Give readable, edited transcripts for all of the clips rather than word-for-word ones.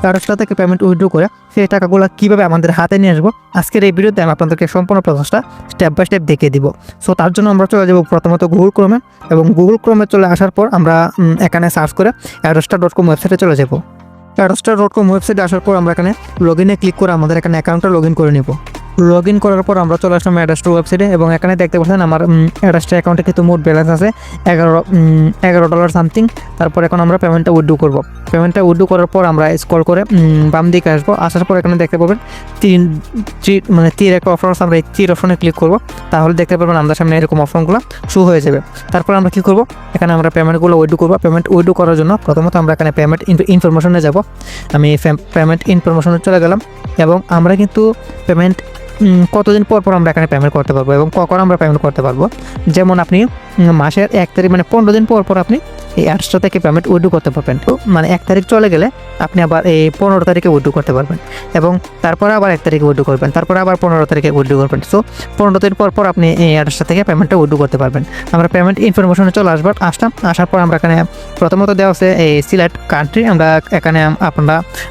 অ্যাডোস্টার থেকে payment withdraw করে সেই টাকাগুলো কীভাবে আমাদের হাতে নিয়ে আসবো, আজকের এই ভিডিওতে আমি আপনাদেরকে সম্পূর্ণ প্রসেসটা স্টেপ বাই স্টেপ দেখিয়ে দিব। সো তার জন্য আমরা চলে যাব প্রথমত গুগল ক্রোমে, এবং গুগল ক্রোমে চলে আসার পর আমরা এখানে সার্চ করে অ্যাডোস্টার.com ওয়েবসাইটে চলে যাব। অ্যাডোস্টার.com ওয়েবসাইটে আসার পর আমরা এখানে লগ ইনে ক্লিক করে আমাদের এখানে অ্যাকাউন্টটা লগ ইন করে নেব। লগ ইন করার পর আমরা চলে আসলাম অ্যাডোস্টার ওয়েবসাইটে, এবং এখানে দেখতে পাচ্ছেন আমার অ্যাডোস্টার অ্যাকাউন্টে কিন্তু মোট ব্যালেন্স আছে $11 সামথিং। তারপর এখন আমরা পেমেন্টটা উইথড্র করব। পেমেন্টটা উইথড্র করার পর আমরা স্ক্রল করে বাম দিকে আসবো। আসার পর এখানে দেখতে পাবেন তীর একটা অপশন আছে, আমরা এই তীর অপশনে ক্লিক করব। তাহলে দেখতে পাবেন আমাদের সামনে এরকম অপশনগুলো শো হয়ে যাবে। তারপর আমরা কী করব, এখানে আমরা পেমেন্টগুলো উইথড্র করব। পেমেন্ট উইথড্র করার জন্য প্রথমত আমরা এখানে পেমেন্ট ইনফরমেশনে যাব। আমি পেমেন্ট ইনফরমেশনে চলে গেলাম, এবং আমরা কিন্তু পেমেন্ট কতদিন পর পর আমরা এখানে পেমেন্ট করতে পারবো এবং কখন আমরা পেমেন্ট করতে পারবো। যেমন আপনি মাসের 1 তারিখ মানে 15 দিন পর পর আপনি এই অ্যাডোস্টার থেকে পেমেন্ট উইথড্র করতে পারবেন। তো মানে 1 তারিখ চলে গেলে আপনি আবার এই 15 তারিখে উইথড্র করতে পারবেন, এবং তারপরে আবার 1 তারিখে উইথড্র করবেন, তারপরে আবার 15 তারিখে উইথড্র করবেন। সো 15 দিন পর পর আপনি এই অ্যাডোস্টার থেকে পেমেন্টটা উইথড্র করতে পারবেন। আমরা পেমেন্ট ইনফরমেশনে চলে আসলাম। আসার পর আমরা এখানে প্রথমত দেওয়া আছে এই সিলেক্ট কান্ট্রি। আমরা এখানে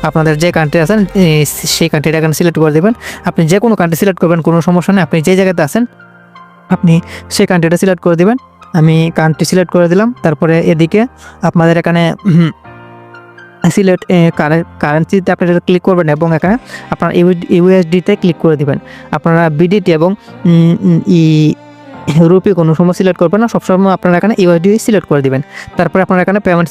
আপনাদের যে কান্ট্রি আছেন সেই কান্ট্রিটা এখানে সিলেক্ট করে দেবেন। আপনি যে কোনো কান্ট্রি সিলেক্ট করবেন, কোনো সমস্যা নেই। আপনি যে জায়গাতে আছেন আপনি সেই কান্ট্রিটা সিলেক্ট করে দেবেন। আমি কান্ট্রি সিলেক্ট করে দিলাম। তারপরে এদিকে আপনাদের এখানে সিলেক্ট কারেন্সিতে আপনারা ক্লিক করবেন, এবং এখানে আপনার ইউএসডিতে ক্লিক করে দিবেন। আপনারা বিডিটি এবং রুপি কোনো সময় সিলেক্ট করবেন না, সবসময় আপনারা এখানে ইউএসডি সিলেক্ট করে দিবেন। তারপরে আপনারা এখানে পেমেন্ট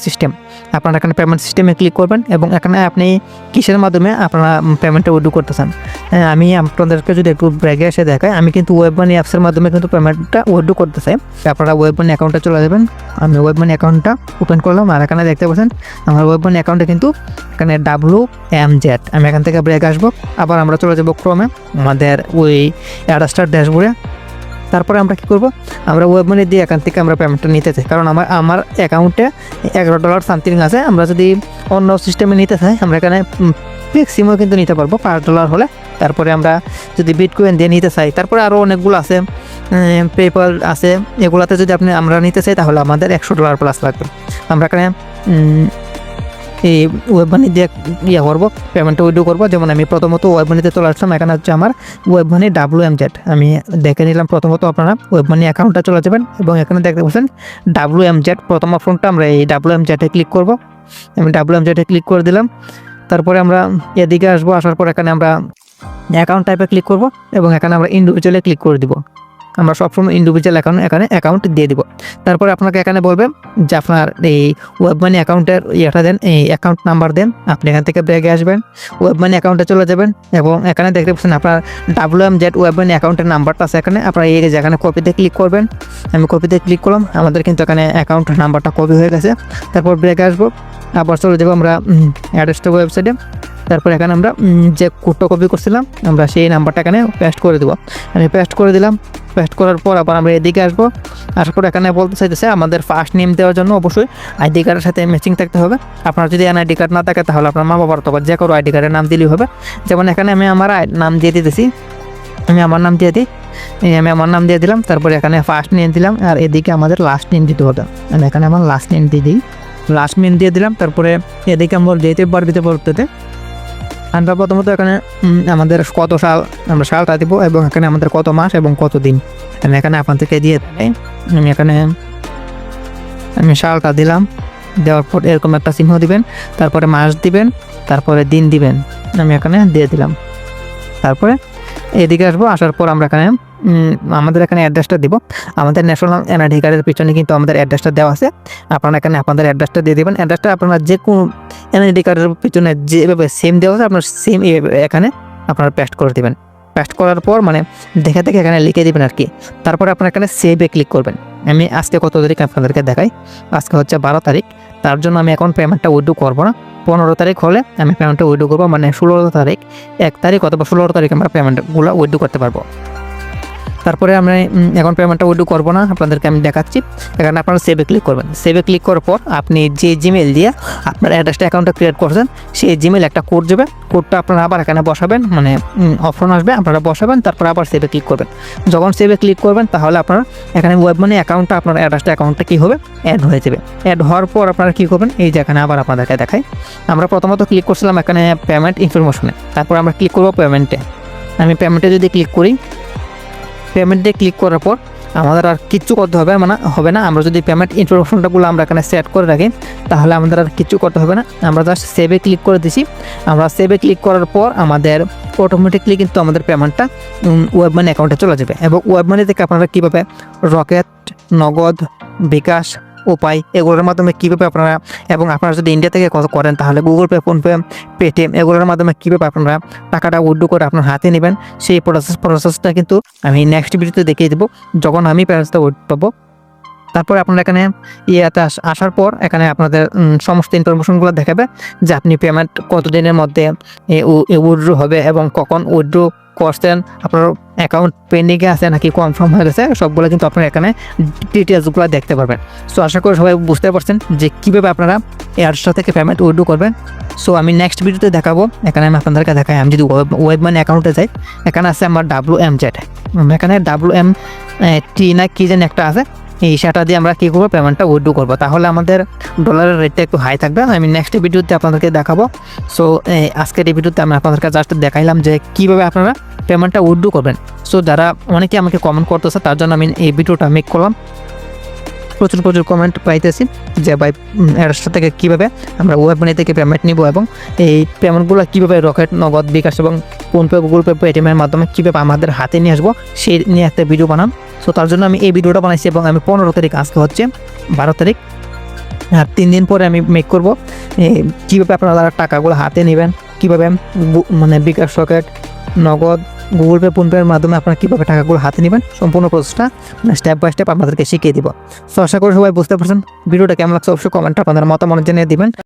সিস্টেমে ক্লিক করবেন, এবং এখানে আপনি কিসের মাধ্যমে আপনারা পেমেন্টটা উইথড্র করতেছেন। আমি আপনাদেরকে যদি একটু ব্র্যাগে এসে দেখাই, আমি কিন্তু ওয়েব মানি অ্যাপসের মাধ্যমে কিন্তু পেমেন্টটা উইথড্র করতে চাই। আপনারা ওয়েব মানি অ্যাকাউন্টে চলে যাবেন। আমি ওয়েব মানি অ্যাকাউন্টটা ওপেন করলাম, আর এখানে দেখতে পাচ্ছেন আমার ওয়েব মানি অ্যাকাউন্টে কিন্তু এখানে WMZ। আমি এখান থেকে ব্র্যাগে আসবো, আবার আমরা চলে যাবো ক্রোমে আমাদের ওই অ্যাডোস্টার ড্যাশবোর্ডে। তারপরে আমরা কী করবো, আমরা ওয়েব মানি দিয়ে এখান থেকে আমরা পেমেন্টটা নিতে চাই, কারণ আমার অ্যাকাউন্টে $11 সামথিং আছে। আমরা যদি অন্য সিস্টেমে নিতে চাই, আমরা এখানে ম্যাক্সিমাম কিন্তু নিতে পারবো $5 হলে। তারপরে আমরা যদি বিটকয়েন দিয়ে নিতে চাই, তারপরে আরও অনেকগুলো আছে, পেপ্যাল আছে, এগুলাতে যদি আমরা নিতে চাই তাহলে আমাদের $100 প্লাস লাগবে। আমরা এখানে এই ওয়েব মানি দিয়ে করবো, পেমেন্টটা উইথড্র করবো। যেমন আমি প্রথমত ওয়েব মানিতে চলে আসলাম। এখানে হচ্ছে আমার ওয়েব মানি WMZ। আমি দেখে নিলাম। প্রথমত আপনারা ওয়েব মানি অ্যাকাউন্টটা চলে যাবেন, এবং এখানে দেখতে পাচ্ছেন WMZ প্রথম অপশনটা, আমরা এই WMZ-এ ক্লিক করব। আমি WMZ-এ ক্লিক করে দিলাম। তারপরে আমরা এদিকে আসবো। আসার পর এখানে আমরা অ্যাকাউন্ট টাইপে ক্লিক করব, এবং এখানে আমরা ইন্ডিভিজুয়ালে ক্লিক করে দিব। আমরা সবসময় ইন্ডিভিজুয়াল অ্যাকাউন্ট দিয়ে দিব। তারপরে আপনাকে এখানে বলবে যে আপনার এই ওয়েব মানি অ্যাকাউন্টের দেন, এই অ্যাকাউন্ট নাম্বার দেন। আপনি এখান থেকে ব্র্যাগে আসবেন, ওয়েব মানি অ্যাকাউন্টে চলে যাবেন, এবং এখানে দেখতে পাচ্ছেন আপনার WMZ ওয়েব মানি অ্যাকাউন্টের নাম্বারটা আছে এখানে। আপনারা এই যে এখানে কপিতে ক্লিক করবেন। আমি কপিতে ক্লিক করলাম, আমাদের কিন্তু এখানে অ্যাকাউন্ট নাম্বারটা কপি হয়ে গেছে। তারপর ব্র্যাগে আসবো, আবার চলে যাবো আমরা অ্যাডোস্টার ওয়েবসাইটে। তারপর এখানে আমরা যে কোডটা কপি করছিলাম, আমরা সেই নাম্বারটা এখানে পেস্ট করে দেবো। আমি পেস্ট করে দিলাম। পেস্ট করার পর আবার আমরা এদিকে আসবো। আসার পর এখানে বলতে চাইতেছে আমাদের ফার্স্ট নেম দেওয়ার জন্য অবশ্যই আইডি কার্ডের সাথে ম্যাচিং থাকতে হবে। আপনার যদি এনআইডি কার্ড না থাকে তাহলে আপনার মা বাবার অথবা যে কোনো আইডি কার্ডের নাম দিলেই হবে। যেমন এখানে আমি আমার নাম দিয়ে দিতেছি। আমি আমার নাম দিয়ে দিই। আমি আমার নাম দিয়ে দিলাম। তারপরে এখানে ফার্স্ট নেম দিলাম, আর এদিকে আমাদের লাস্ট নেম দিতে হবে। আমি এখানে আমার লাস্ট নেম দিয়ে দিই, লাস্ট নেম দিয়ে দিলাম। তারপরে এদিকে আমরা যেতে পরবর্তীতে আমরা প্রথমত এখানে আমাদের কত সাল, আমরা সালটা দিব, এবং এখানে আমাদের কত মাস এবং কত দিন আমি এখানে আপনাদেরকে দিয়ে দেয়। আমি সালটা দিলাম। দেওয়ার পর এরকম একটা চিহ্ন দিবেন, তারপরে মাস দিবেন, তারপরে দিন দিবেন। আমি এখানে দিয়ে দিলাম। তারপরে এদিকে আসবো। আসার পর আমরা এখানে আমাদের এখানে অ্যাড্রেসটা দিব। আমাদের ন্যাশনাল এনআইডি কার্ডের পিছনে কিন্তু আমাদের অ্যাড্রেসটা দেওয়া আছে। আপনারা এখানে আপনাদের অ্যাড্রেসটা দিয়ে দেবেন। অ্যাড্রেসটা আপনারা যে কোনো এনআইডি কার্ডের পিছনে যেভাবে সেম দেওয়া আছে আপনার সেম এখানে আপনারা পেস্ট করে দেবেন। পেস্ট করার পর মানে দেখে এখানে লিখে দেবেন আর কি। তারপরে আপনারা এখানে সেভে ক্লিক করবেন। আমি আজকে কত তারিখ আপনাদেরকে দেখাই। আজকে হচ্ছে 12 তারিখ। তার জন্য আমি এখন পেমেন্টটা উইথড্র করবো না। 15 তারিখ হলে আমি পেমেন্টটা উইথড্র করবো, মানে 16 তারিখ, 1 তারিখ অথবা 16 তারিখ আমরা পেমেন্টগুলো উইথড্র করতে পারবো। তারপরে আমরা এখন পেমেন্টটা উইথড্র করবো না, আপনাদেরকে আমি দেখাচ্ছি। এখানে আপনারা সেভে ক্লিক করবেন। সেভে ক্লিক করার পর আপনি যে জিমেল দিয়ে আপনার অ্যাড্রেসটা অ্যাকাউন্টটা ক্রিয়েট করছেন সেই জিমেল একটা কোড যাবে, কোডটা আপনারা আবার এখানে বসাবেন, মানে অপশন আসবে আপনারা বসাবেন, তারপর আবার সেভে ক্লিক করবেন। যখন সেভে ক্লিক করবেন তাহলে আপনারা এখানে ওয়েব মানি অ্যাকাউন্টটা আপনার অ্যাড্রেসটা অ্যাকাউন্টটা কী হবে, অ্যাড হয়ে যাবে। অ্যাড হওয়ার পর আপনারা কী করবেন, এই যে এখানে আবার আপনাদেরকে দেখাই, আমরা প্রথমত ক্লিক করছিলাম এখানে পেমেন্ট ইনফরমেশনে, তারপর আমরা ক্লিক করবো পেমেন্টে। আমি পেমেন্টে যদি ক্লিক করি, পেমেন্টে ক্লিক করার পর আমাদের আর কিচ্ছু করতে হবে না। আমরা যদি পেমেন্ট ইনফরমেশনটাগুলো আমরা এখানে সেট করে রাখি তাহলে আমাদের আর কিচ্ছু করতে হবে না। আমরা জাস্ট সেভে ক্লিক করে দিছি। আমরা সেভে ক্লিক করার পর আমাদের অটোমেটিকলি কিন্তু আমাদের পেমেন্টটা ওয়েব মানি অ্যাকাউন্টে চলে যাবে। এবং ওয়েব মানি থেকে আপনারা কীভাবে রকেট, নগদ, বিকাশ, উপায় এগুলোর মাধ্যমে কীভাবে আপনারা, এবং আপনারা যদি ইন্ডিয়া থেকে করেন তাহলে গুগল পে, ফোনপে, পেটিএম এগুলোর মাধ্যমে কীভাবে আপনারা টাকাটা উইথড্র করে আপনার হাতে নেবেন সেই প্রসেসটা কিন্তু আমি নেক্সট ভিডিওতে দেখিয়ে দেবো যখন আমি পেমেন্টটা উইথড্র পাবো। তারপরে আপনারা এখানে ইয়েতে আসার পর এখানে আপনাদের সমস্ত ইনফরমেশনগুলো দেখাবে যে আপনি পেমেন্ট কতদিনের মধ্যে উইথড্র হবে এবং কখন উইথড্র করছেন, আপনার অ্যাকাউন্ট পেন্ডিংয়ে আছে নাকি কনফার্ম হয়ে গেছে, সবগুলো কিন্তু আপনারা এখানে ডিটেলসগুলো দেখতে পারবেন। সো আশা করি সবাই বুঝতে পারছেন যে কীভাবে আপনারা এয়ারস্টার থেকে পেমেন্ট উইথড্র করবেন। সো আমি নেক্সট ভিডিওতে দেখাবো। এখানে আমি আপনাদেরকে দেখাই, আমি যদি ওয়েব মানি অ্যাকাউন্টে যাই, এখানে আছে আমার WMZ, এখানে WMT না কি যেন একটা আছে, এই সেটা দিয়ে আমরা কী করবো, পেমেন্টটা উইথড্র করবো। তাহলে আমাদের ডলারের রেটটা একটু হাই থাকবে। আমি নেক্সট ভিডিওতে আপনাদেরকে দেখাবো। সো আজকের এই ভিডিওতে আমি আপনাদেরকে জাস্ট দেখাইলাম যে কীভাবে আপনারা পেমেন্টটা উইথড্র করবেন। সো যারা অনেকে আমাকে কমেন্ট করতেছে তার জন্য আমি এই ভিডিওটা মেক করলাম। প্রচুর কমেন্ট পাইতেছি যে ভাই অ্যাড্রেসটা থেকে কীভাবে আমরা ওয়েব মানি থেকে পেমেন্ট নিব এবং এই পেমেন্টগুলো কীভাবে রকেট, নগদ, বিকাশ এবং ফোনপে, গুগল পে, পেটিএমের মাধ্যমে কীভাবে আমাদের হাতে নিয়ে আসবো সেই নিয়ে একটা ভিডিও বানান। সো তার জন্য আমি এই ভিডিওটা বানাইছি এবং আমি 15 তারিখ, আজকে হচ্ছে 12 তারিখ, আর 3 দিন পরে আমি মেক করবো কীভাবে আপনারা টাকাগুলো হাতে নেবেন, কীভাবে মানে বিকাশ, রকেট, নগদ, গুগল পে, ফোনপের মাধ্যমে আপনারা কীভাবে টাকাগুলো হাতে নেবেন সম্পূর্ণ প্রসেসটা স্টেপ বাই স্টেপ আপনাদেরকে শিখিয়ে দিব। সো আশা করি সবাই বুঝতে পারছেন। ভিডিওটা কেমন লাগছে অবশ্যই কমেন্টে আপনাদের মতামত জানিয়ে দিবেন।